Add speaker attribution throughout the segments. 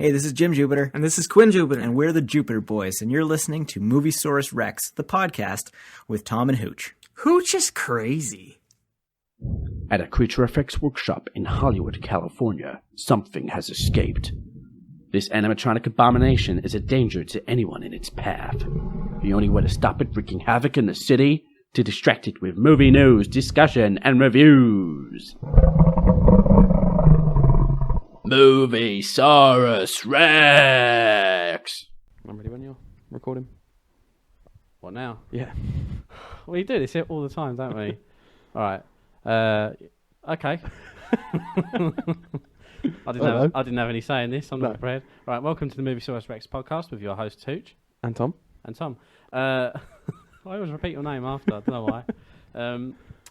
Speaker 1: Hey, this is Jim Jupiter.
Speaker 2: And this is Quinn Jupiter.
Speaker 1: And we're the Jupiter Boys, and you're listening to Moviesaurus Rex, the podcast with Tom and Hooch.
Speaker 2: Hooch is crazy.
Speaker 3: At a creature effects workshop in Hollywood, California, something has escaped. This animatronic abomination is a danger to anyone in its path. The only way to stop it wreaking havoc in the city? To distract it with movie news, discussion, and reviews. Moviesaurus Rex!
Speaker 4: I'm ready when you're recording.
Speaker 3: What now?
Speaker 4: Yeah.
Speaker 3: We do this all the time, don't we? Alright. Okay. I didn't have any say in this. I'm not prepared. Right, welcome to the Moviesaurus Rex podcast with your host, Hooch.
Speaker 4: And Tom.
Speaker 3: I always repeat your name after. I don't know why.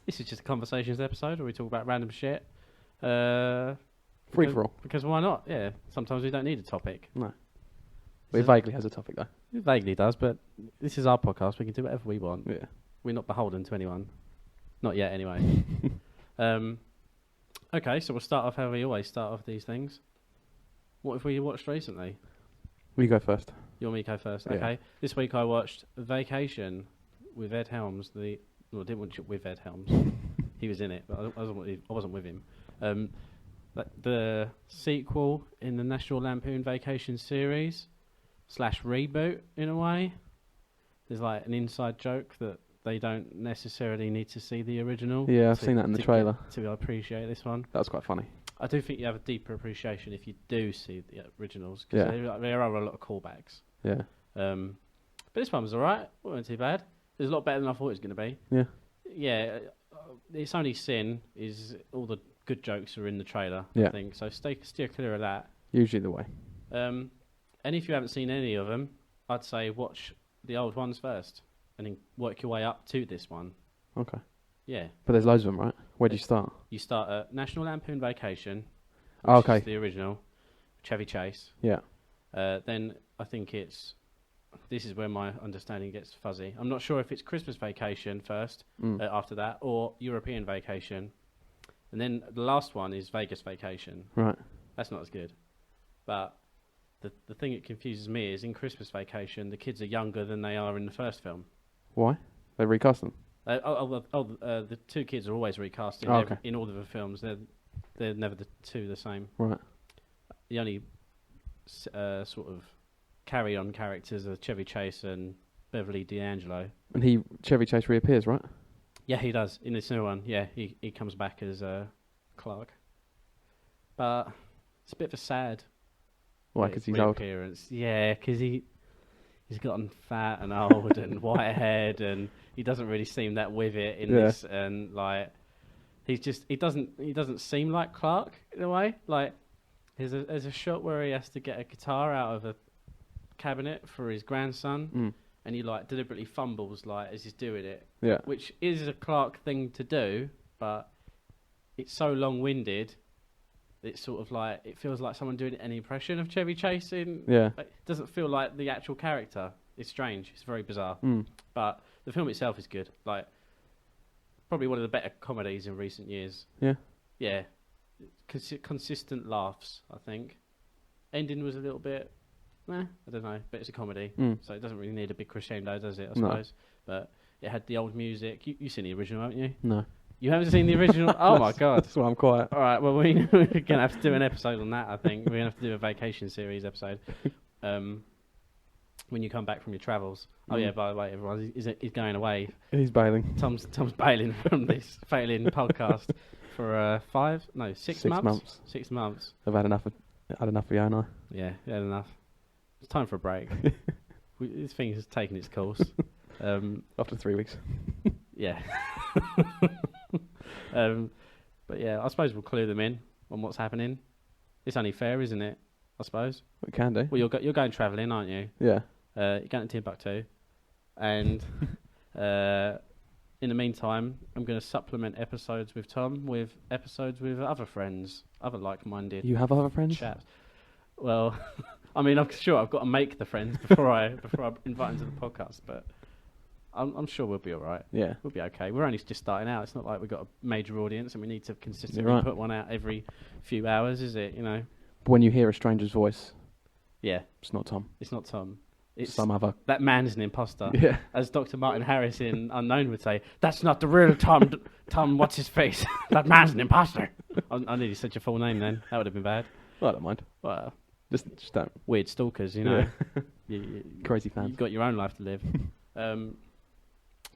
Speaker 3: This is just a conversations episode where we talk about random shit.
Speaker 4: Free for all.
Speaker 3: Because why not? Yeah. Sometimes we don't need a topic.
Speaker 4: No. But it vaguely has a topic, though.
Speaker 3: It vaguely does, but this is our podcast. We can do whatever we want.
Speaker 4: Yeah.
Speaker 3: We're not beholden to anyone. Not yet, anyway. Okay, so we'll start off how we always start off these things. What have we watched recently?
Speaker 4: We go first.
Speaker 3: You want me to go first?
Speaker 4: Yeah.
Speaker 3: Okay. This week I watched Vacation with Ed Helms. I didn't watch it with Ed Helms. He was in it, but I wasn't with him. The sequel in the National Lampoon Vacation series / reboot in a way. There's like an inside joke that they don't necessarily need to see the original.
Speaker 4: Yeah, I've seen that in the trailer.
Speaker 3: To appreciate this one.
Speaker 4: That was quite funny.
Speaker 3: I do think you have a deeper appreciation if you do see the originals.
Speaker 4: Yeah.
Speaker 3: Because there are a lot of callbacks.
Speaker 4: Yeah.
Speaker 3: But this one was alright. It wasn't too bad. It was a lot better than I thought it was going to be.
Speaker 4: Yeah.
Speaker 3: Yeah. Its only sin is all the good jokes are in the trailer,
Speaker 4: Yeah.
Speaker 3: I think. So steer clear of that.
Speaker 4: Usually the way.
Speaker 3: And if you haven't seen any of them, I'd say watch the old ones first and then work your way up to this one.
Speaker 4: Okay.
Speaker 3: Yeah.
Speaker 4: But there's loads of them, right? Where do you start?
Speaker 3: You start at National Lampoon Vacation, which
Speaker 4: Oh, okay.
Speaker 3: is the original, Chevy Chase.
Speaker 4: Yeah.
Speaker 3: Then I think this is where my understanding gets fuzzy. I'm not sure if it's Christmas Vacation first, after that, or European Vacation. And then the last one is Vegas Vacation.
Speaker 4: Right.
Speaker 3: That's not as good. But the thing that confuses me is in Christmas Vacation, the kids are younger than they are in the first film.
Speaker 4: Why? They recast them?
Speaker 3: The two kids are always recast in all of the films. They're never the two the same.
Speaker 4: Right.
Speaker 3: The only sort of carry-on characters are Chevy Chase and Beverly D'Angelo.
Speaker 4: And Chevy Chase reappears, right?
Speaker 3: Yeah, he does. In this new one, yeah, he comes back as Clark. But it's a bit of a sad
Speaker 4: Why? Because he's old.
Speaker 3: reappearance. Yeah, because he's gotten fat and old and white-haired, and he doesn't really seem that with it in this. And like, he doesn't seem like Clark in a way. Like, there's a shot where he has to get a guitar out of a cabinet for his grandson, and he like deliberately fumbles like as he's doing it.
Speaker 4: Yeah.
Speaker 3: Which is a Clark thing to do, but it's so long-winded. It's sort of like, it feels like someone doing an impression of Chevy Chase. It doesn't feel like the actual character. It's strange. It's very bizarre. But the film itself is good. Like, probably one of the better comedies in recent years.
Speaker 4: Yeah.
Speaker 3: Yeah. Consistent laughs, I think. Ending was a little bit, I don't know, but it's a comedy. So it doesn't really need a big crescendo, does it, I suppose? But it had the old music. You've seen the original, haven't you?
Speaker 4: No.
Speaker 3: You haven't seen the original? Oh my god.
Speaker 4: That's why I'm quiet.
Speaker 3: All right, well, we're going to have to do an episode on that, I think. We're going to have to do a vacation series episode. When you come back from your travels. Oh yeah, by the way, everyone, he's going away.
Speaker 4: He's bailing.
Speaker 3: Tom's bailing from this failing podcast for 6 months. 6 months.
Speaker 4: I've had enough of you, haven't I?
Speaker 3: Yeah, had enough. It's time for a break. This thing has taken its course.
Speaker 4: After 3 weeks.
Speaker 3: Yeah. But yeah, I suppose we'll clue them in on what's happening. It's only fair, isn't it? I suppose.
Speaker 4: We can do.
Speaker 3: Well, you're going travelling, aren't you?
Speaker 4: Yeah.
Speaker 3: You're going to Timbuktu, and in the meantime, I'm going to supplement episodes with Tom with episodes with other friends, other like-minded.
Speaker 4: You have other friends?
Speaker 3: Chaps. Well, I mean, I'm sure I've got to make the friends before I invite them to the podcast, but I'm sure we'll be all right.
Speaker 4: Yeah.
Speaker 3: We'll be okay. We're only just starting out. It's not like we've got a major audience and we need to consistently put one out every few hours, is it? You know.
Speaker 4: But when you hear a stranger's voice
Speaker 3: Yeah.
Speaker 4: It's not Tom.
Speaker 3: It's not Tom. It's
Speaker 4: some other.
Speaker 3: That man's an imposter.
Speaker 4: Yeah.
Speaker 3: As Dr. Martin Harris in Unknown would say, that's not the real Tom. Tom, what's his face? That man's an imposter. I nearly said your full name then. That would have been bad.
Speaker 4: Well, I don't mind.
Speaker 3: Well,
Speaker 4: Just don't.
Speaker 3: weird stalkers, you know.
Speaker 4: Yeah.
Speaker 3: you,
Speaker 4: Crazy fans.
Speaker 3: You've got your own life to live.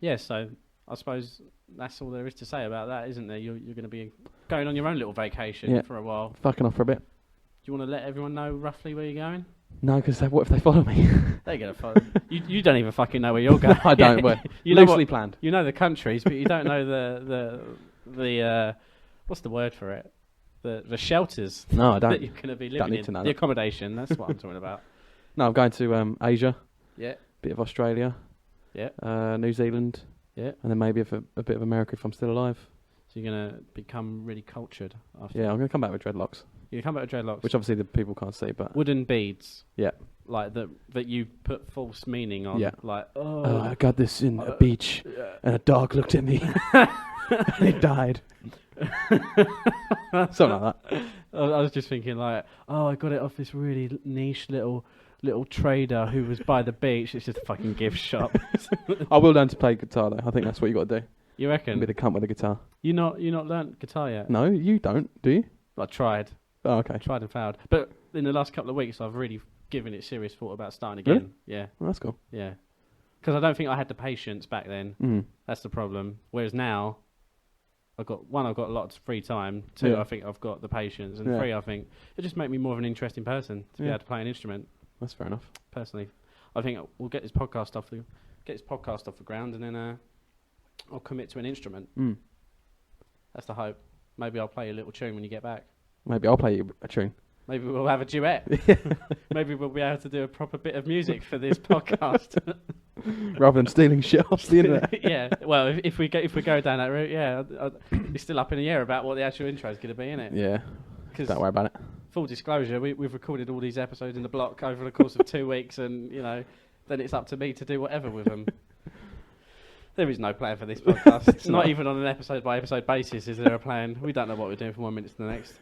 Speaker 3: Yeah, so I suppose that's all there is to say about that, isn't there? You're going to be going on your own little vacation for a while.
Speaker 4: Fucking off for a bit.
Speaker 3: Do you want to let everyone know roughly where you're going?
Speaker 4: No, because what if they follow me?
Speaker 3: They're going to follow you. Don't even fucking know where you're going.
Speaker 4: I don't. But
Speaker 3: you know
Speaker 4: loosely planned.
Speaker 3: You know the countries, but you don't know the what's the word for it? The shelters.
Speaker 4: No, I don't.
Speaker 3: That you're going to be living
Speaker 4: Don't need
Speaker 3: in.
Speaker 4: to know
Speaker 3: The
Speaker 4: that.
Speaker 3: accommodation. That's what I'm talking about.
Speaker 4: No, I'm going to Asia.
Speaker 3: Yeah.
Speaker 4: Bit of Australia.
Speaker 3: Yeah.
Speaker 4: New Zealand.
Speaker 3: Yeah.
Speaker 4: And then maybe a bit of America if I'm still alive.
Speaker 3: So you're going to become really cultured after.
Speaker 4: Yeah, I'm going to come back with dreadlocks.
Speaker 3: You come back with dreadlocks.
Speaker 4: Which obviously the people can't see, but...
Speaker 3: Wooden beads.
Speaker 4: Yeah.
Speaker 3: Like that you put false meaning on.
Speaker 4: Yeah.
Speaker 3: Like,
Speaker 4: I got this in a beach, and a dog looked at me, and it died. Something like that.
Speaker 3: I was just thinking like, I got it off this really niche little trader who was by the beach. It's just a fucking gift shop.
Speaker 4: I will learn to play guitar though. I think that's what you got to do.
Speaker 3: You reckon?
Speaker 4: Be the cunt with the guitar.
Speaker 3: You not learnt guitar yet?
Speaker 4: No, you don't, do you?
Speaker 3: I tried.
Speaker 4: Oh, okay.
Speaker 3: Tried and failed. But in the last couple of weeks, I've really given it serious thought about starting again.
Speaker 4: Really?
Speaker 3: Yeah.
Speaker 4: Well, that's cool.
Speaker 3: Yeah. Because I don't think I had the patience back then.
Speaker 4: Mm.
Speaker 3: That's the problem. Whereas now, I've got a lot of free time. Two,
Speaker 4: Yeah.
Speaker 3: I think I've got the patience. And
Speaker 4: Yeah.
Speaker 3: three, I think it just make me more of an interesting person to be able to play an instrument.
Speaker 4: That's fair enough.
Speaker 3: Personally, I think we'll get this podcast off the ground, and then I'll commit to an instrument.
Speaker 4: Mm.
Speaker 3: That's the hope. Maybe I'll play a little tune when you get back.
Speaker 4: Maybe I'll play you a tune.
Speaker 3: Maybe we'll have a duet. Maybe we'll be able to do a proper bit of music for this podcast.
Speaker 4: Rather than stealing shit off the internet.
Speaker 3: Yeah. Well, if we go down that route, yeah, it's still up in the air about what the actual intro is going to be, isn't it?
Speaker 4: Yeah. Don't worry about it.
Speaker 3: Full disclosure, we've recorded all these episodes in the block over the course of 2 weeks, and then it's up to me to do whatever with them. There is no plan for this podcast. It's not even on an episode by episode basis. Is there a plan? We don't know what we're doing from 1 minute to the next.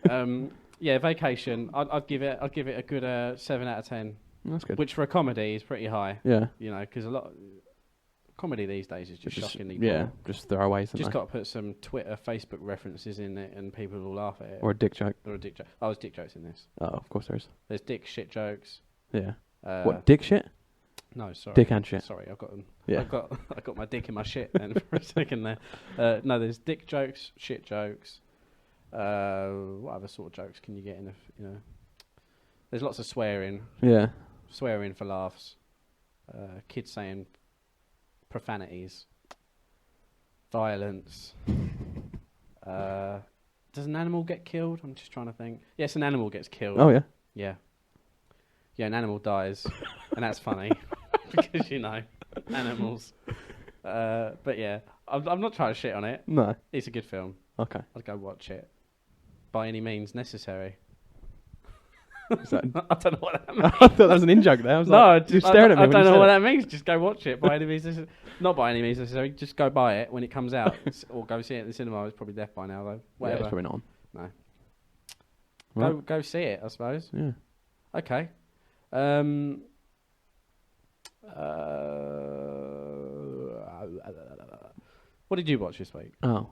Speaker 3: Yeah, vacation. I'd give it a good 7 out of 10.
Speaker 4: That's good.
Speaker 3: Which for a comedy is pretty high.
Speaker 4: Yeah.
Speaker 3: Because a lot comedy these days is just shockingly
Speaker 4: yeah,
Speaker 3: poor.
Speaker 4: just throwaways.
Speaker 3: Just got to put some Twitter, Facebook references in it, and people will laugh at it.
Speaker 4: Or a dick joke.
Speaker 3: Or a dick joke. Oh, there's dick jokes in this.
Speaker 4: Oh, of course there is.
Speaker 3: There's dick shit jokes.
Speaker 4: Yeah. What, dick shit?
Speaker 3: No, sorry.
Speaker 4: Dick and shit.
Speaker 3: Sorry, I've got them.
Speaker 4: Yeah.
Speaker 3: I got my dick in my shit then for a second there. No, there's dick jokes, shit jokes. What other sort of jokes can you get in there's lots of swearing.
Speaker 4: Yeah.
Speaker 3: Swearing for laughs. Kids saying profanities. Violence. Does an animal get killed? I'm just trying to think. Yes, an animal gets killed.
Speaker 4: Oh, yeah.
Speaker 3: Yeah. Yeah, an animal dies. And that's funny. Because, animals. But yeah, I'm not trying to shit on it.
Speaker 4: No.
Speaker 3: It's a good film.
Speaker 4: Okay.
Speaker 3: I'd go watch it. By any means necessary.
Speaker 4: Is that
Speaker 3: I don't know what that means.
Speaker 4: I thought that was an in-joke there. I was like, you're staring at me
Speaker 3: I
Speaker 4: when
Speaker 3: don't
Speaker 4: you
Speaker 3: know
Speaker 4: said
Speaker 3: what
Speaker 4: it.
Speaker 3: that means. Just go watch it by any means necessary. Not by any means necessary. Just go buy it when it comes out. Or go see it at the cinema. It's probably deaf by now, though.
Speaker 4: Yeah,
Speaker 3: Whatever.
Speaker 4: it's probably not on.
Speaker 3: No.
Speaker 4: Right.
Speaker 3: Go see it, I suppose.
Speaker 4: Yeah.
Speaker 3: Okay. What did you watch this week?
Speaker 4: Oh,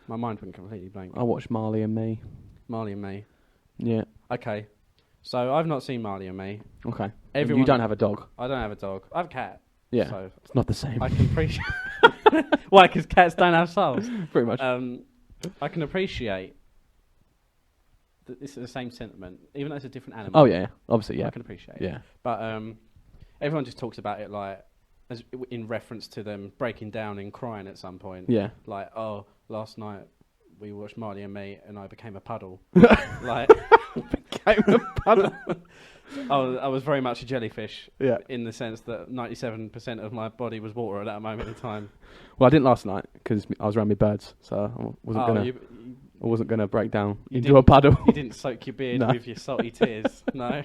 Speaker 3: My mind went completely blank.
Speaker 4: I watched Marley and Me.
Speaker 3: Marley and Me.
Speaker 4: Yeah.
Speaker 3: Okay. So I've not seen Marley and Me.
Speaker 4: Okay.
Speaker 3: Everyone-
Speaker 4: You don't have a dog.
Speaker 3: I don't have a dog. I have a cat.
Speaker 4: Yeah.
Speaker 3: So
Speaker 4: It's not the same.
Speaker 3: I can appreciate. Why? Because cats don't have souls.
Speaker 4: Pretty much.
Speaker 3: I can appreciate that this is the same sentiment, even though it's a different animal.
Speaker 4: Oh, yeah. Obviously, yeah.
Speaker 3: I can appreciate it.
Speaker 4: Yeah.
Speaker 3: But everyone just talks about it like as in reference to them breaking down and crying at some point.
Speaker 4: Yeah.
Speaker 3: Like, oh, last night we watched Marley and Me and I became a puddle. Like,
Speaker 4: Became a puddle.
Speaker 3: I was very much a jellyfish.
Speaker 4: Yeah.
Speaker 3: In the sense that 97% of my body was water at that moment in time.
Speaker 4: Well, I didn't last night because I was around my birds, so I wasn't gonna break down into a puddle.
Speaker 3: You didn't soak your beard
Speaker 4: No.
Speaker 3: with your salty tears. No.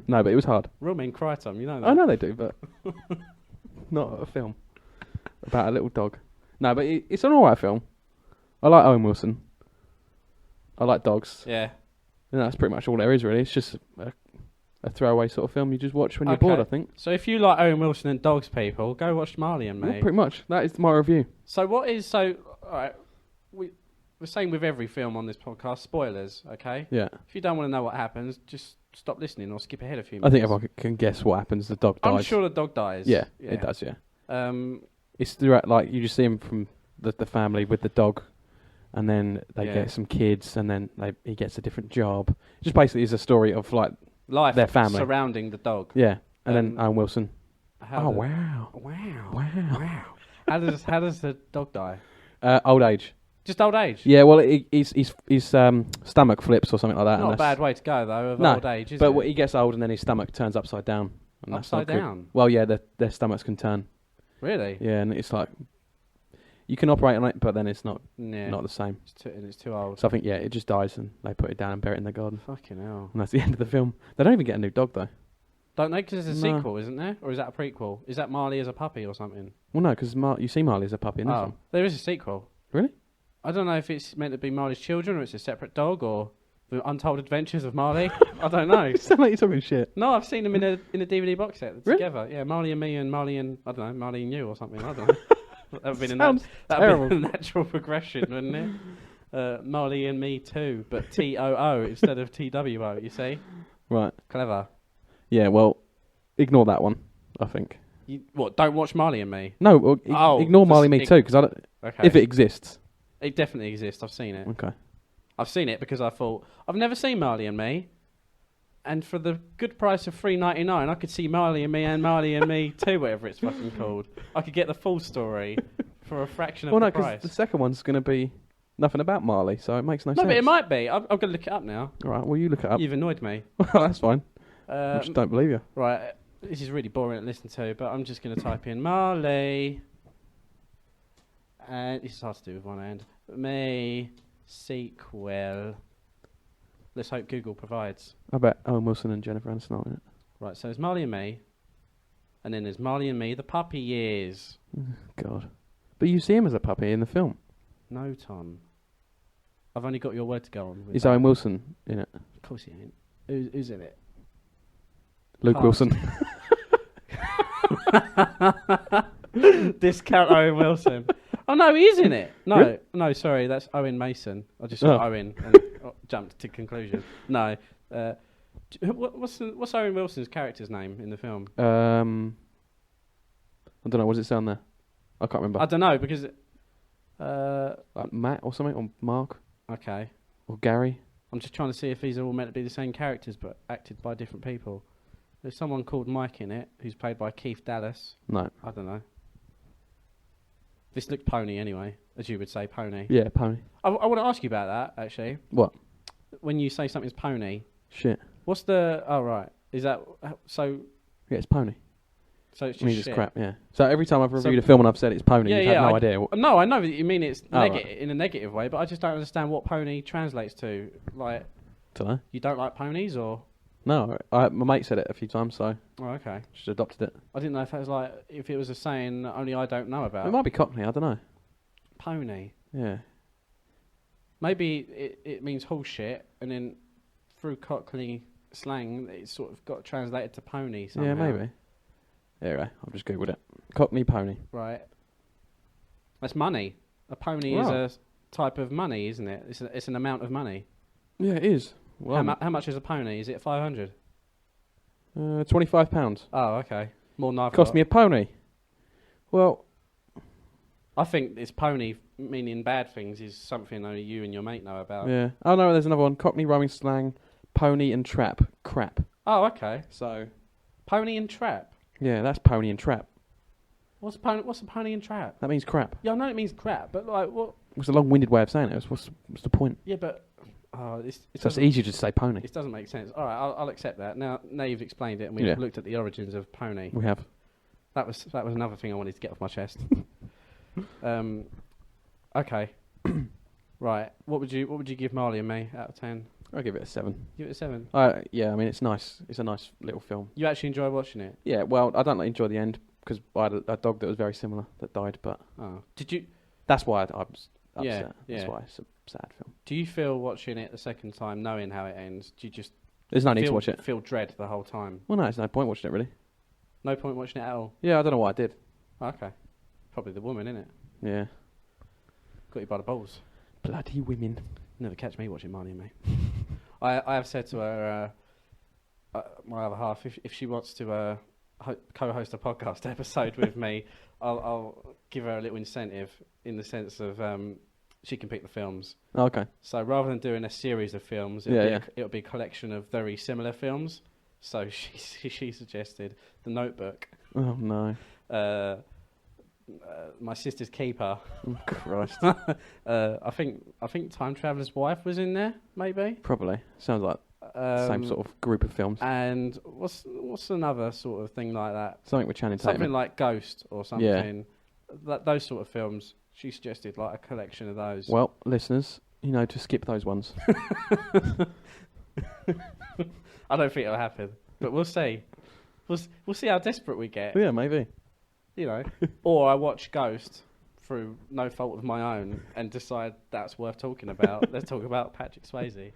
Speaker 4: No, but it was hard.
Speaker 3: Real men cry, Tom. You know that.
Speaker 4: I know they do, but not a film about a little dog. No, but it's an alright film. I like Owen Wilson. I like dogs.
Speaker 3: Yeah.
Speaker 4: And that's pretty much all there is, really. It's just a throwaway sort of film you just watch when you're bored, I think.
Speaker 3: So if you like Owen Wilson and dogs, people, go watch Marley and Me.
Speaker 4: Well, pretty much. That is my review.
Speaker 3: So all right, we're saying with every film on this podcast, spoilers, okay?
Speaker 4: Yeah.
Speaker 3: If you don't want to know what happens, just stop listening or skip ahead a few minutes.
Speaker 4: I think everyone can guess what happens. The dog dies.
Speaker 3: I'm sure the dog dies.
Speaker 4: Yeah, it does, yeah.
Speaker 3: Um,
Speaker 4: It's throughout, like, you just see him from the family with the dog, and then they get some kids, and then he gets a different job. It just basically is a story of, like,
Speaker 3: life
Speaker 4: their family
Speaker 3: surrounding the dog.
Speaker 4: Yeah, and then Owen Wilson.
Speaker 3: Wow. How does the dog die?
Speaker 4: Old age.
Speaker 3: Just old age?
Speaker 4: Yeah, well, his stomach flips or something like that.
Speaker 3: Not a bad way to go, though, of old age, is it?
Speaker 4: But he gets old and then his stomach turns upside down. And
Speaker 3: upside down?
Speaker 4: Well, yeah, their stomachs can turn.
Speaker 3: Really?
Speaker 4: Yeah, and it's like, you can operate on it, but then it's not the same.
Speaker 3: It's too old.
Speaker 4: So I think, it just dies and they put it down and bury it in the garden.
Speaker 3: Fucking hell.
Speaker 4: And that's the end of the film. They don't even get a new dog, though.
Speaker 3: Don't they? Because there's a sequel, isn't there? Or is that a prequel? Is that Marley as a puppy or something?
Speaker 4: Well, no, because you see Marley as a puppy in this one.
Speaker 3: There is a sequel.
Speaker 4: Really?
Speaker 3: I don't know if it's meant to be Marley's children or it's a separate dog or the Untold Adventures of Marley. I don't know.
Speaker 4: You sound like you're talking shit.
Speaker 3: No, I've seen them in a DVD box set
Speaker 4: Really?
Speaker 3: together. Yeah, Marley and Me and Marley and, I don't know, Marley and You or something. I don't know. That would have been a natural progression, wouldn't it? Marley and Me too, but TOO instead of TWO, you see?
Speaker 4: Right.
Speaker 3: Clever.
Speaker 4: Yeah, well, ignore that one, I think.
Speaker 3: Don't watch Marley and Me?
Speaker 4: No, well, ignore Marley Me too, because I don't...
Speaker 3: Okay.
Speaker 4: If it exists.
Speaker 3: It definitely exists. I've seen it.
Speaker 4: Okay.
Speaker 3: I've seen it because I thought, I've never seen Marley and Me. And for the good price of $3.99, I could see Marley and Me and Marley and Me too, whatever it's fucking called. I could get the full story for a fraction of the price.
Speaker 4: Well, no, because the second one's going to be nothing about Marley, so it makes no sense.
Speaker 3: No, but it might be. I'm going to look it up now.
Speaker 4: All right, well, you look it up.
Speaker 3: You've annoyed me.
Speaker 4: Well, that's fine. I just don't believe you.
Speaker 3: Right, this is really boring to listen to, but I'm just going to type in Marley. And this is hard to do with one hand. Me sequel. Let's hope Google provides.
Speaker 4: I bet Owen Wilson and Jennifer Aniston are in it.
Speaker 3: Right, so there's Marley and Me. And then there's Marley and Me, the puppy years.
Speaker 4: God. But you see him as a puppy in the film.
Speaker 3: No, Tom. I've only got your word to go on with.
Speaker 4: Is Owen Wilson in it?
Speaker 3: Of course he ain't. Who's in it?
Speaker 4: Luke Wilson.
Speaker 3: Discount Owen Wilson. Oh no, he is in it. No,
Speaker 4: really?
Speaker 3: No, sorry, that's Owen Mason. I just saw Owen and jumped to conclusion. No, what's Owen Wilson's character's name in the film?
Speaker 4: I don't know. What does it say on there? I can't remember.
Speaker 3: I don't know because
Speaker 4: like Matt or something, or Mark.
Speaker 3: Okay.
Speaker 4: Or Gary.
Speaker 3: I'm just trying to see if these are all meant to be the same characters but acted by different people. There's someone called Mike in it who's played by Keith Dallas.
Speaker 4: No.
Speaker 3: I don't know. This looked pony anyway, as you would say, pony.
Speaker 4: Yeah, pony.
Speaker 3: I want to ask you about that, actually.
Speaker 4: What?
Speaker 3: When you say something's pony.
Speaker 4: Shit.
Speaker 3: What's the... Oh, right. Is that... So...
Speaker 4: Yeah, it's pony.
Speaker 3: So it's just
Speaker 4: means
Speaker 3: shit.
Speaker 4: It's crap, yeah. So every time I've reviewed a film and I've said it's pony, you've had no idea.
Speaker 3: No, I know that you mean it's
Speaker 4: right.
Speaker 3: in a negative way, but I just don't understand what pony translates to. Like...
Speaker 4: Dunno.
Speaker 3: You don't like ponies, or...?
Speaker 4: No, my mate said it a few times, so...
Speaker 3: Oh, okay.
Speaker 4: Just adopted it.
Speaker 3: I didn't know if that was like... If it was a saying that only I don't know about.
Speaker 4: It might be Cockney, I don't know.
Speaker 3: Pony.
Speaker 4: Yeah.
Speaker 3: Maybe it means horse shit, and then through Cockney slang, it's sort of got translated to pony somehow.
Speaker 4: Yeah, maybe. Anyway, I've just Googled it. Cockney pony.
Speaker 3: Right. That's money. A pony is a type of money, isn't it? It's an amount of money.
Speaker 4: Yeah, it is. Well,
Speaker 3: how much is a pony? Is it 500?
Speaker 4: £25.
Speaker 3: Oh, okay. More than I've
Speaker 4: Cost
Speaker 3: got.
Speaker 4: me a pony. Well,
Speaker 3: I think this pony meaning bad things is something only you and your mate know about.
Speaker 4: yeah. Oh no, there's another one. Cockney rhyming slang, pony and trap. Crap.
Speaker 3: Oh, okay.
Speaker 4: So,
Speaker 3: Pony and trap.
Speaker 4: yeah, that's pony and trap.
Speaker 3: What's a pony and trap?
Speaker 4: That means crap.
Speaker 3: Yeah, I know it means crap, but like what?
Speaker 4: It's a long-winded way of saying it. What's the point?
Speaker 3: Yeah, but
Speaker 4: It's easier to say pony.
Speaker 3: It doesn't make sense. All right, I'll accept that. Now you've explained it, and we've looked at the origins of pony.
Speaker 4: We have.
Speaker 3: That was another thing I wanted to get off my chest. Okay. Right. What would you give Marley and Me out of 10?
Speaker 4: I'll give it a 7.
Speaker 3: Give it a 7.
Speaker 4: Yeah, I mean it's nice. It's a nice little film.
Speaker 3: You actually enjoy watching it?
Speaker 4: Yeah. Well, I don't enjoy the end because I had a dog that was very similar that died. But
Speaker 3: did you?
Speaker 4: That's why I was upset.
Speaker 3: Yeah.
Speaker 4: That's why it's a sad film.
Speaker 3: Do you feel watching it the second time, knowing how it ends? Do you just
Speaker 4: There's no need to watch it.
Speaker 3: Feel dread the whole time.
Speaker 4: Well, no, there's no point watching it, really.
Speaker 3: No point watching it at all.
Speaker 4: Yeah, I don't know why I did.
Speaker 3: Okay. Probably the woman, innit?
Speaker 4: Yeah.
Speaker 3: Got you by the balls.
Speaker 4: Bloody women.
Speaker 3: Never catch me watching Marley Me. I have said to her, my other half, if she wants to co-host a podcast episode with me, I'll give her a little incentive in the sense of she can pick the films.
Speaker 4: Oh, okay.
Speaker 3: So rather than doing a series of films, it'll be a collection of very similar films. So she suggested The Notebook.
Speaker 4: Oh, no.
Speaker 3: My Sister's Keeper.
Speaker 4: Oh, Christ.
Speaker 3: I think Time Traveller's Wife was in there, maybe.
Speaker 4: Probably. Sounds like the same sort of group of films.
Speaker 3: And what's another sort of thing like that?
Speaker 4: Something with Channing Tatum.
Speaker 3: Something like Ghost or something. Yeah. Those sort of films. She suggested like a collection of those.
Speaker 4: Well, listeners, to skip those ones.
Speaker 3: I don't think it'll happen, but we'll see. We'll see how desperate we get.
Speaker 4: Yeah, maybe.
Speaker 3: Or I watch Ghost through no fault of my own and decide that's worth talking about. Let's talk about Patrick Swayze.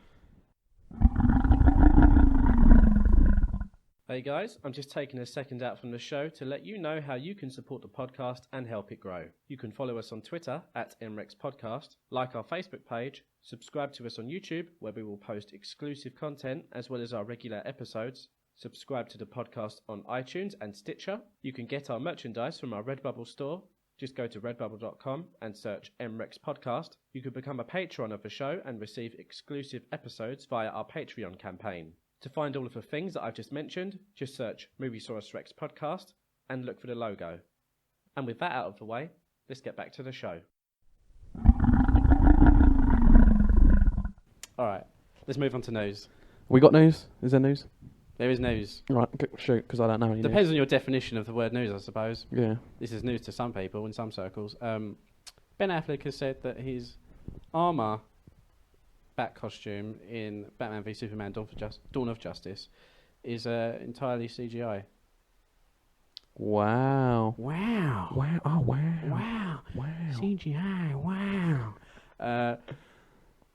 Speaker 3: Hey guys, I'm just taking a second out from the show to let you know how you can support the podcast and help it grow. You can follow us on Twitter at MREX Podcast, like our Facebook page, subscribe to us on YouTube where we will post exclusive content as well as our regular episodes. Subscribe to the podcast on iTunes and Stitcher. You can get our merchandise from our Redbubble store. Just go to redbubble.com and search MREX Podcast. You can become a patron of the show and receive exclusive episodes via our Patreon campaign. To find all of the things that I've just mentioned, just search Moviesaurus Rex Podcast and look for the logo. And with that out of the way, let's get back to the show. Alright, let's move on to news.
Speaker 4: We got news? Is there news?
Speaker 3: There is news.
Speaker 4: Right, shoot, because I don't know any
Speaker 3: Depends on your definition of the word news, I suppose.
Speaker 4: Yeah.
Speaker 3: This is news to some people in some circles. Ben Affleck has said that his armour bat costume in Batman v Superman Dawn of Justice is entirely CGI.
Speaker 4: Wow.
Speaker 3: Wow.
Speaker 4: Wow. Oh, wow.
Speaker 3: Wow.
Speaker 4: Wow.
Speaker 3: CGI. Wow.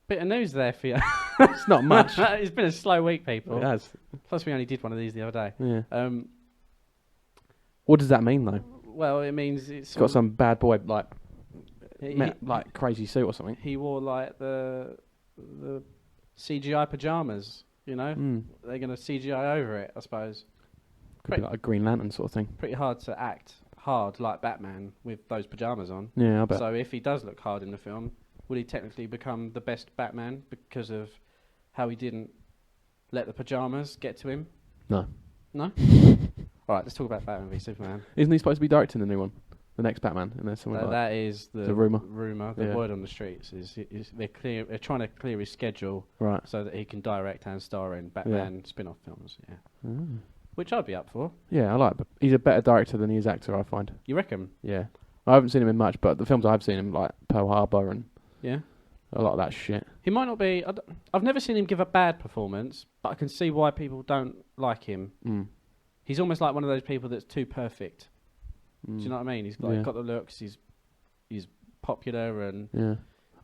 Speaker 3: Bit of news there for you.
Speaker 4: It's not much.
Speaker 3: It's been a slow week, people.
Speaker 4: It has.
Speaker 3: Plus, we only did one of these the other day.
Speaker 4: Yeah. What does that mean, though?
Speaker 3: Well, it means it's
Speaker 4: got some bad boy,
Speaker 3: like
Speaker 4: crazy suit or something.
Speaker 3: He wore, like, the CGI pyjamas, They're going to CGI over it, I suppose.
Speaker 4: Could be like a Green Lantern sort of thing.
Speaker 3: Pretty hard to act hard like Batman with those pyjamas on.
Speaker 4: Yeah, I bet.
Speaker 3: So if he does look hard in the film, will he technically become the best Batman because of how he didn't let the pyjamas get to him?
Speaker 4: No.
Speaker 3: No? Alright, let's talk about Batman v Superman.
Speaker 4: Isn't he supposed to be directing the new one? The next Batman? And there's something
Speaker 3: that is the
Speaker 4: rumour.
Speaker 3: The word on the streets is they're trying to clear his schedule so that he can direct and star in Batman spin-off films. Yeah.
Speaker 4: Mm.
Speaker 3: Which I'd be up for.
Speaker 4: Yeah, I like it. He's a better director than he is actor, I find.
Speaker 3: You reckon?
Speaker 4: Yeah. I haven't seen him in much, but the films I've seen him, like Pearl Harbor and a lot of that shit.
Speaker 3: He might not be... I've never seen him give a bad performance, but I can see why people don't like him.
Speaker 4: Mm.
Speaker 3: He's almost like one of those people that's too perfect. Do you know what I mean? He's got the looks, he's popular and...
Speaker 4: Yeah.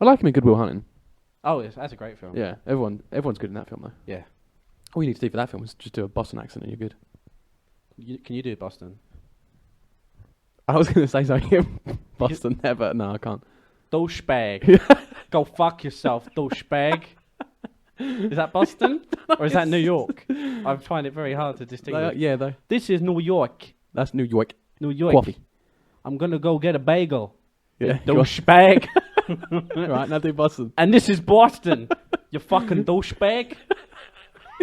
Speaker 4: I like him in Good Will Hunting.
Speaker 3: Oh, that's a great film.
Speaker 4: Yeah, everyone's good in that film, though.
Speaker 3: Yeah.
Speaker 4: All you need to do for that film is just do a Boston accent and you're good.
Speaker 3: Can you do Boston?
Speaker 4: I was going to say something Boston there, but no, I can't.
Speaker 3: Douchebag. Go fuck yourself, douchebag. Is that Boston? Or is that New York? I find it very hard to distinguish.
Speaker 4: Though.
Speaker 3: This is New York.
Speaker 4: That's New York.
Speaker 3: New York.
Speaker 4: Coffee.
Speaker 3: I'm going to go get a bagel.
Speaker 4: Yeah.
Speaker 3: Douchebag.
Speaker 4: Right, now do Boston.
Speaker 3: And this is Boston. You fucking douchebag.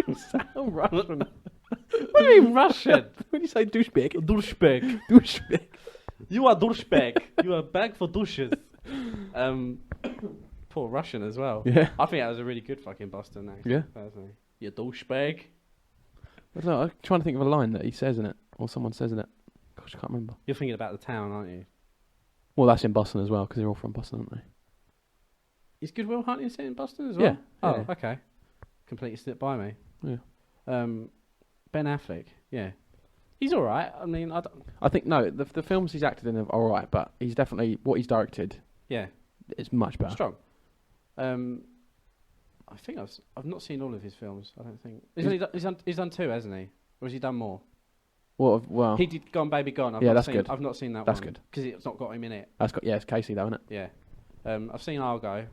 Speaker 4: You sound Russian.
Speaker 3: What do you mean Russian?
Speaker 4: When you say douchebag.
Speaker 3: Douchebag.
Speaker 4: Douchebag.
Speaker 3: You are douchebag. You are a bag for douches. Poor Russian as well.
Speaker 4: Yeah.
Speaker 3: I think that was a really good fucking Boston accent.
Speaker 4: Yeah.
Speaker 3: Personally. You douchebag.
Speaker 4: I don't know, I'm trying to think of a line that he says in it, or someone says in it. Gosh, I can't remember.
Speaker 3: You're thinking about the town, aren't you?
Speaker 4: Well, that's in Boston as well, because they're all from Boston, aren't they?
Speaker 3: Is Good Will Hunting set in Boston as well?
Speaker 4: Yeah.
Speaker 3: Oh,
Speaker 4: yeah.
Speaker 3: Okay. Completely slipped by me.
Speaker 4: Yeah.
Speaker 3: Ben Affleck, yeah. He's alright. I mean,
Speaker 4: I think, no, the films he's acted in are alright, but he's definitely, what he's directed
Speaker 3: yeah.
Speaker 4: is much better.
Speaker 3: Strong. I think I've not seen all of his films. I don't think he's done 2, hasn't he? Or has he done more?
Speaker 4: Well,
Speaker 3: he did Gone Baby Gone.
Speaker 4: That's good.
Speaker 3: I've not seen that
Speaker 4: That's
Speaker 3: one.
Speaker 4: good.
Speaker 3: Because it's not got him in it.
Speaker 4: It's Casey though, isn't it?
Speaker 3: Yeah. I've seen Argo.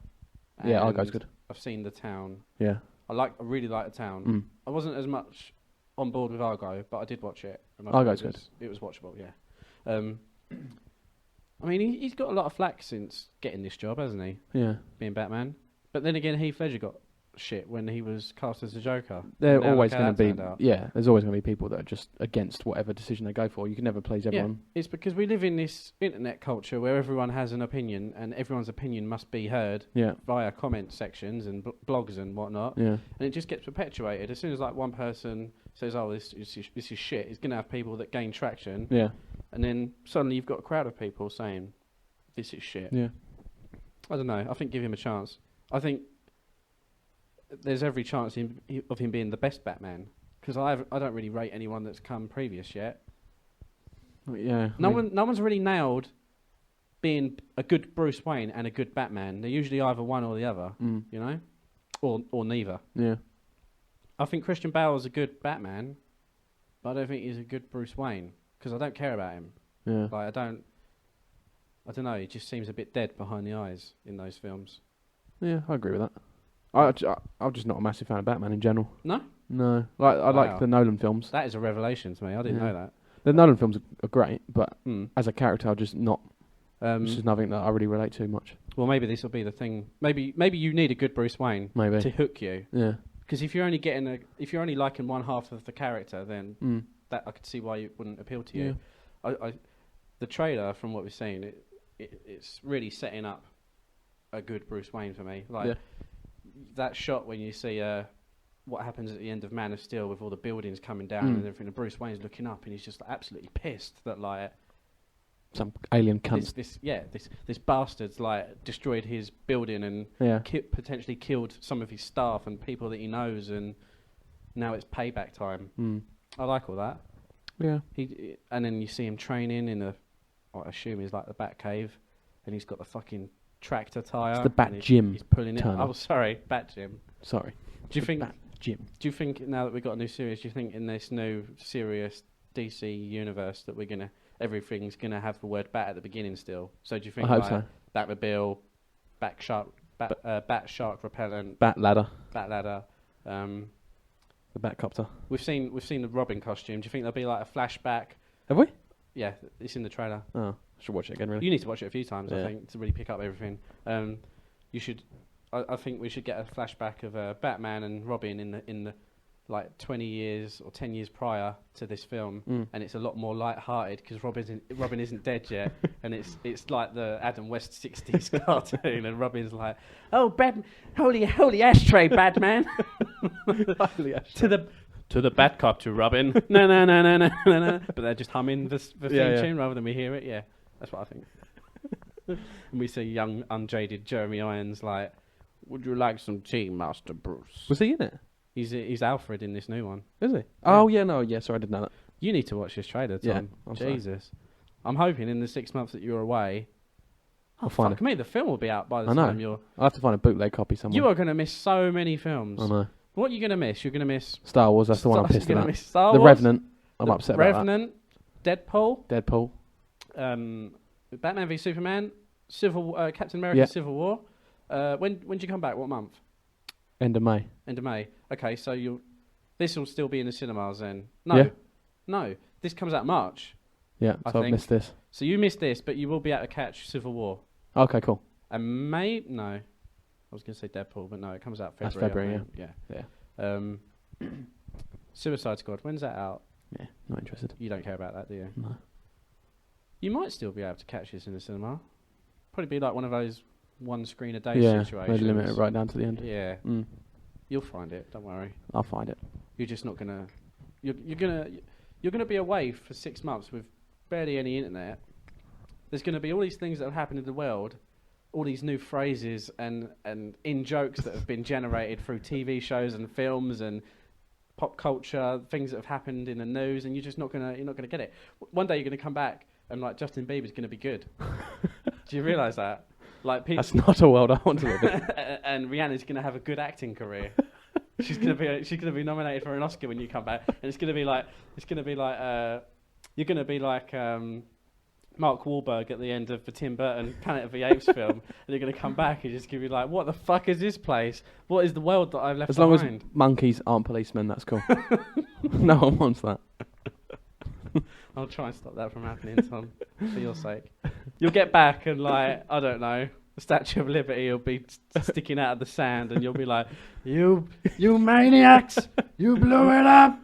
Speaker 4: Yeah, Argo's good.
Speaker 3: I've seen The Town.
Speaker 4: Yeah.
Speaker 3: I really like The Town. I wasn't as much on board with Argo, but I did watch it.
Speaker 4: Argo's good.
Speaker 3: It was watchable, yeah. I mean, he's got a lot of flack since getting this job, hasn't he?
Speaker 4: Yeah.
Speaker 3: Being Batman. But then again, Heath Ledger got shit when he was cast as the Joker.
Speaker 4: There's always going to be people that are just against whatever decision they go for. You can never please everyone.
Speaker 3: Yeah, it's because we live in this internet culture where everyone has an opinion and everyone's opinion must be heard via comment sections and blogs and whatnot.
Speaker 4: Yeah.
Speaker 3: And it just gets perpetuated. As soon as like one person says, "Oh, this is shit," it's going to have people that gain traction.
Speaker 4: Yeah.
Speaker 3: And then suddenly you've got a crowd of people saying, "This is shit."
Speaker 4: Yeah.
Speaker 3: I don't know. I think give him a chance. I think there's every chance of him being the best Batman, because I don't really rate anyone that's come previous yet.
Speaker 4: Yeah.
Speaker 3: No one's really nailed being a good Bruce Wayne and a good Batman. They're usually either one or the other, you know, or neither.
Speaker 4: Yeah.
Speaker 3: I think Christian Bale is a good Batman, but I don't think he's a good Bruce Wayne because I don't care about him.
Speaker 4: Yeah.
Speaker 3: Like I don't know. He just seems a bit dead behind the eyes in those films.
Speaker 4: Yeah, I agree with that. I'm just not a massive fan of Batman in general.
Speaker 3: No?
Speaker 4: No. Like I like the Nolan films.
Speaker 3: That is a revelation to me. I didn't know that.
Speaker 4: The Nolan films are great, but as a character, I'm just not. It's just nothing that I really relate to much.
Speaker 3: Well, maybe this will be the thing. Maybe you need a good Bruce Wayne to hook you.
Speaker 4: Yeah.
Speaker 3: Because if you're only liking one half of the character, then that I could see why it wouldn't appeal to you. Yeah. The trailer, from what we've seen, it's really setting up a good Bruce Wayne for me. Like that shot when you see what happens at the end of Man of Steel with all the buildings coming down and everything, and Bruce Wayne's looking up and he's just absolutely pissed that like
Speaker 4: some alien cunt.
Speaker 3: This bastard's like destroyed his building and potentially killed some of his staff and people that he knows, and now it's payback time. I like all that.
Speaker 4: Yeah.
Speaker 3: And then you see him training in I assume is like the Bat Cave, and he's got the fucking tractor tire.
Speaker 4: It's the Bat Gym.
Speaker 3: He's pulling it.
Speaker 4: Turner.
Speaker 3: Oh, sorry, Bat Gym.
Speaker 4: Sorry.
Speaker 3: Do you think
Speaker 4: Bat Gym?
Speaker 3: Do you think now that we've got a new series, do you think in this new serious DC universe that everything's gonna have the word bat at the beginning still? So do you think
Speaker 4: I hope so.
Speaker 3: Batmobile, Bat Shark repellent,
Speaker 4: Bat Ladder,
Speaker 3: the
Speaker 4: Batcopter.
Speaker 3: We've seen the Robin costume. Do you think there'll be like a flashback?
Speaker 4: Have we?
Speaker 3: Yeah, it's in the trailer.
Speaker 4: Oh, I should watch it again. Really,
Speaker 3: you need to watch it a few times. I think to really pick up everything. You should. I think we should get a flashback of Batman and Robin in the like 20 years or 10 years prior to this film, and it's a lot more light-hearted because Robin isn't dead yet, and it's like the Adam West 60s cartoon, and Robin's like, "Oh, holy ashtray, Batman!"
Speaker 4: Holy ashtray.
Speaker 3: To the Batcopter, Robin. No. But they're just humming the theme tune rather than we hear it. Yeah, that's what I think. And we see young, unjaded Jeremy Irons like, "Would you like some tea, Master Bruce?"
Speaker 4: Was he in it?
Speaker 3: He's Alfred in this new one.
Speaker 4: Is he?
Speaker 3: Yeah.
Speaker 4: Oh, yeah, no, yeah, sorry, I didn't know that.
Speaker 3: You need to watch this trailer, Tom.
Speaker 4: Yeah,
Speaker 3: Jesus. Sorry. I'm hoping in the 6 months that you're away...
Speaker 4: I'll find it.
Speaker 3: Me, the film will be out by the time you're...
Speaker 4: I'll have to find a bootleg copy somewhere.
Speaker 3: You are going to miss so many films.
Speaker 4: I know.
Speaker 3: What are you going to miss? You're going to miss...
Speaker 4: Star Wars, that's the one I'm pissed about.
Speaker 3: Star
Speaker 4: The
Speaker 3: Wars,
Speaker 4: Revenant, I'm upset about that.
Speaker 3: Revenant, Deadpool. Batman v Superman, Captain America Civil War. When do you come back? What month?
Speaker 4: End of May.
Speaker 3: Okay, so this will still be in the cinemas then? No. This comes out March.
Speaker 4: Yeah, so I've missed this.
Speaker 3: So you missed this, but you will be able to catch Civil War.
Speaker 4: Okay, cool.
Speaker 3: And no. I was going to say Deadpool, but no, it comes out February.
Speaker 4: That's February, yeah.
Speaker 3: Suicide Squad, when's that out?
Speaker 4: Yeah, not interested.
Speaker 3: You don't care about that, do you?
Speaker 4: No.
Speaker 3: You might still be able to catch this in the cinema. Probably be like one of those one screen a day situations.
Speaker 4: They limit it right down to the end.
Speaker 3: Yeah. You'll find it, don't worry.
Speaker 4: I'll find it.
Speaker 3: You're just not gonna you're gonna be away for 6 months with barely any internet. There's gonna be all these things that have happened in the world, all these new phrases and in jokes that have been generated through TV shows and films and pop culture, things that have happened in the news, and you're not gonna get it. One day you're gonna come back and like Justin Bieber's gonna be good. Do you realise that? Like
Speaker 4: That's not a world I want to live in.
Speaker 3: and Rihanna's gonna have a good acting career. She's gonna be nominated for an Oscar when you come back, and it's gonna be like you're gonna be like Mark Wahlberg at the end of the Tim Burton Planet of the Apes film, and you're gonna come back and just gonna be like, what the fuck is this place? What is the world that I've left behind?
Speaker 4: As long as monkeys aren't policemen, that's cool. No one wants that.
Speaker 3: I'll try and stop that from happening, Tom, for your sake. You'll get back and like, I don't know, the Statue of Liberty will be sticking out of the sand, and you'll be like, you maniacs, you blew it up.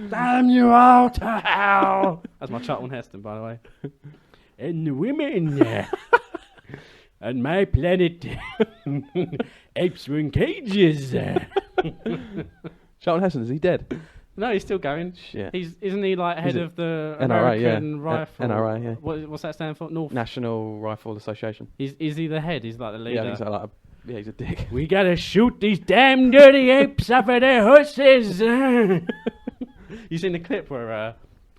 Speaker 3: Damn you all to hell. That's my Charlton Heston, by the way. And the women on my planet, apes were in cages.
Speaker 4: Charlton Heston, is he dead?
Speaker 3: No, he's still going.
Speaker 4: Shit.
Speaker 3: Isn't he like head of the
Speaker 4: NRA,
Speaker 3: American Rifle?
Speaker 4: NRA, yeah.
Speaker 3: What's that stand for?
Speaker 4: National Rifle Association.
Speaker 3: Is he the head? He's like the leader.
Speaker 4: Yeah, I think so, he's a dick.
Speaker 3: We gotta shoot these damn dirty apes off of their horses. You seen the clip where?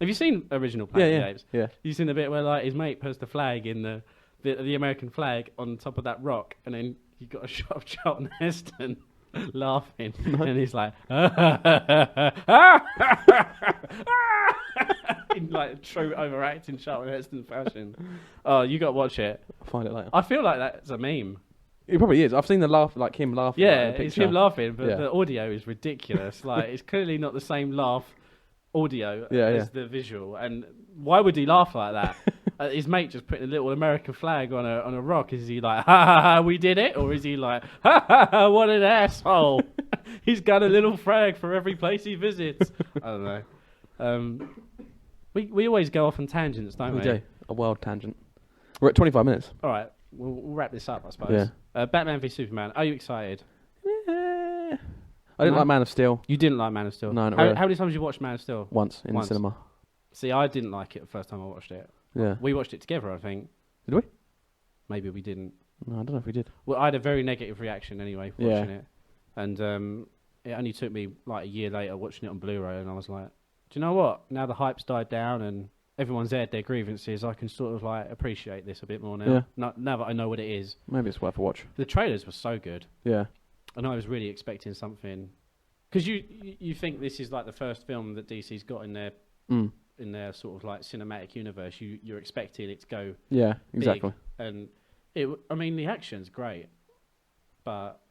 Speaker 3: Have you seen original Planet of the Apes?
Speaker 4: Yeah.
Speaker 3: You seen the bit where like his mate puts the flag in the American flag on top of that rock, and then you got a shot of Charlton Heston laughing, and he's like, in like true overacting Charlton Heston fashion. Oh, you got to watch it.
Speaker 4: I'll find it later.
Speaker 3: I feel like that's a meme.
Speaker 4: It probably is. I've seen the laugh, like him laughing.
Speaker 3: Yeah,
Speaker 4: like,
Speaker 3: it's him laughing, but the audio is ridiculous. Like, it's clearly not the same laugh audio as the visual. And why would he laugh like that? His mate just putting a little American flag on a rock. Is he like, ha ha ha, we did it? Or is he like, ha ha ha, what an asshole? He's got a little flag for every place he visits. I don't know. We always go off on tangents, don't we?
Speaker 4: We do. A wild tangent. We're at 25 minutes.
Speaker 3: All right, we'll wrap this up, I suppose. Yeah. Batman v Superman. Are you excited?
Speaker 4: Yeah. I didn't like Man of Steel.
Speaker 3: You didn't like Man of Steel?
Speaker 4: No, not really.
Speaker 3: How many times did you watch Man of Steel?
Speaker 4: Once in the cinema.
Speaker 3: See, I didn't like it the first time I watched it.
Speaker 4: Yeah.
Speaker 3: We watched it together, I think.
Speaker 4: Did we?
Speaker 3: Maybe we didn't.
Speaker 4: No, I don't know if we did.
Speaker 3: Well, I had a very negative reaction anyway for watching it. And it only took me like a year later watching it on Blu-ray, and I was like, do you know what? Now the hype's died down and everyone's aired their grievances, I can sort of like appreciate this a bit more now. Yeah. Now that I know what it is.
Speaker 4: Maybe it's worth a watch.
Speaker 3: The trailers were so good.
Speaker 4: Yeah.
Speaker 3: And I was really expecting something. Because you think this is like the first film that DC's got in their sort of like cinematic universe. You're expecting it to go
Speaker 4: big. Exactly.
Speaker 3: And I mean, the action's great, but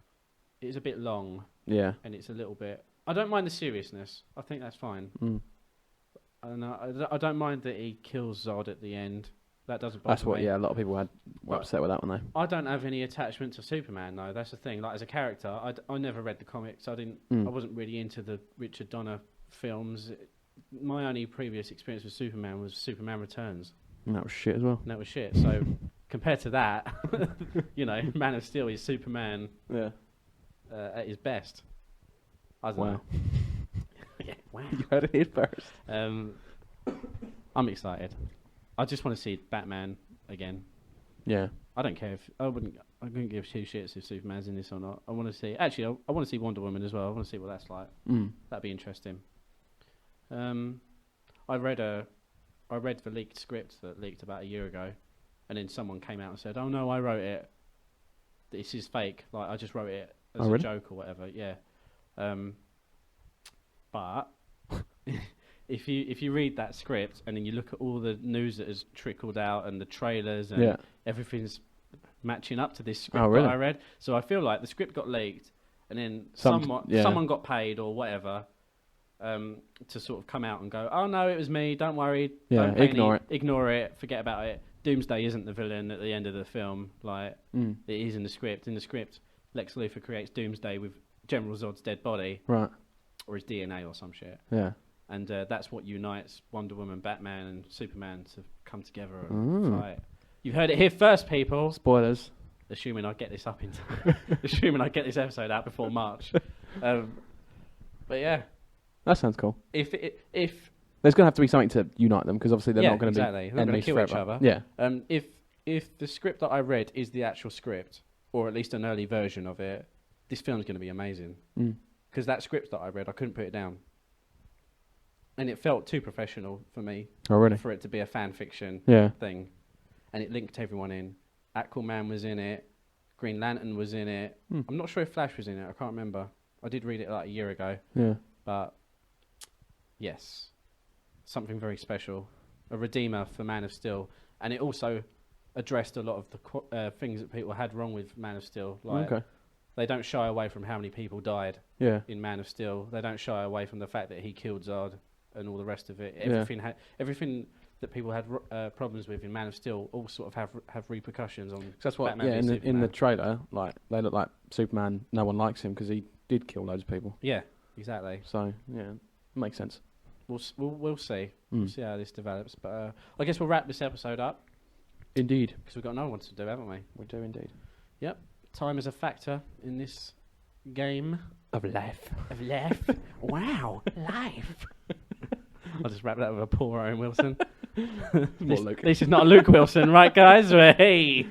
Speaker 3: it's a bit long.
Speaker 4: Yeah.
Speaker 3: And it's a little bit... I don't mind the seriousness. I think that's fine. And I don't mind that he kills Zod at the end. That doesn't bother me.
Speaker 4: That's what, a lot of people were upset with that one, though.
Speaker 3: I don't have any attachment to Superman, though. That's the thing. Like, as a character, I never read the comics. I wasn't really into the Richard Donner films. My only previous experience with Superman was Superman Returns.
Speaker 4: And that was shit as well.
Speaker 3: And that was shit. So, compared to that, Man of Steel is Superman at his best. I don't know. Yeah, wow.
Speaker 4: You heard it here first.
Speaker 3: I'm excited. I just want to see Batman again.
Speaker 4: Yeah.
Speaker 3: I don't care if I couldn't give two shits if Superman's in this or not. I want to see. Actually, I want to see Wonder Woman as well. I want to see what that's like. That'd be interesting. I read the leaked script that leaked about a year ago, and then someone came out and said, "Oh no, I wrote it. This is fake. Like I just wrote it as a joke or whatever." Yeah. But if you read that script and then you look at all the news that has trickled out and the trailers and everything's matching up to this script that I read, so I feel like the script got leaked and then someone got paid or whatever to sort of come out and go, "Oh no, it was me. Don't worry. Don't ignore it. Forget about it. Doomsday isn't the villain at the end of the film. Like it is in the script. In the script, Lex Luthor creates Doomsday with General Zod's dead body,
Speaker 4: right,
Speaker 3: or his DNA or some shit.
Speaker 4: Yeah,
Speaker 3: and that's what unites Wonder Woman, Batman, and Superman to come together and fight. You heard it here first, people.
Speaker 4: Spoilers.
Speaker 3: Assuming I get this up in assuming I get this episode out before March. But yeah,
Speaker 4: that sounds cool.
Speaker 3: If
Speaker 4: there's going to have to be something to unite them, because obviously they're not going to be
Speaker 3: they're not going to kill each other.
Speaker 4: Yeah.
Speaker 3: If the script that I read is the actual script, or at least an early version of it, this film's going to be amazing. Because that script that I read, I couldn't put it down, and it felt too professional for me.
Speaker 4: Oh, really?
Speaker 3: For it to be a fan fiction thing, and it linked everyone in. Aquaman was in it. Green Lantern was in it. I'm not sure if Flash was in it. I can't remember. I did read it like a year ago.
Speaker 4: Yeah.
Speaker 3: But yes, something very special. A redeemer for Man of Steel. And it also addressed a lot of the things that people had wrong with Man of Steel. Like, they don't shy away from how many people died in Man of Steel. They don't shy away from the fact that he killed Zod and all the rest of it. Everything that people had problems with in Man of Steel all sort of have repercussions on.
Speaker 4: That's what.
Speaker 3: Batman
Speaker 4: in the trailer, like they look like Superman. No one likes him because he did kill loads of people.
Speaker 3: Yeah, exactly.
Speaker 4: So yeah, makes sense.
Speaker 3: We'll see. We'll see how this develops. But I guess we'll wrap this episode up.
Speaker 4: Indeed,
Speaker 3: because we've got another one to do, haven't we?
Speaker 4: We do indeed.
Speaker 3: Yep. Time is a factor in this game
Speaker 4: of life.
Speaker 3: Wow, life. I'll just wrap that with a poor Owen Wilson. This is not a Luke Wilson, right, guys? Hey.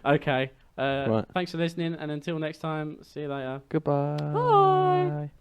Speaker 3: Okay.
Speaker 4: Right.
Speaker 3: Thanks for listening, and until next time, see you later.
Speaker 4: Goodbye.
Speaker 3: Bye.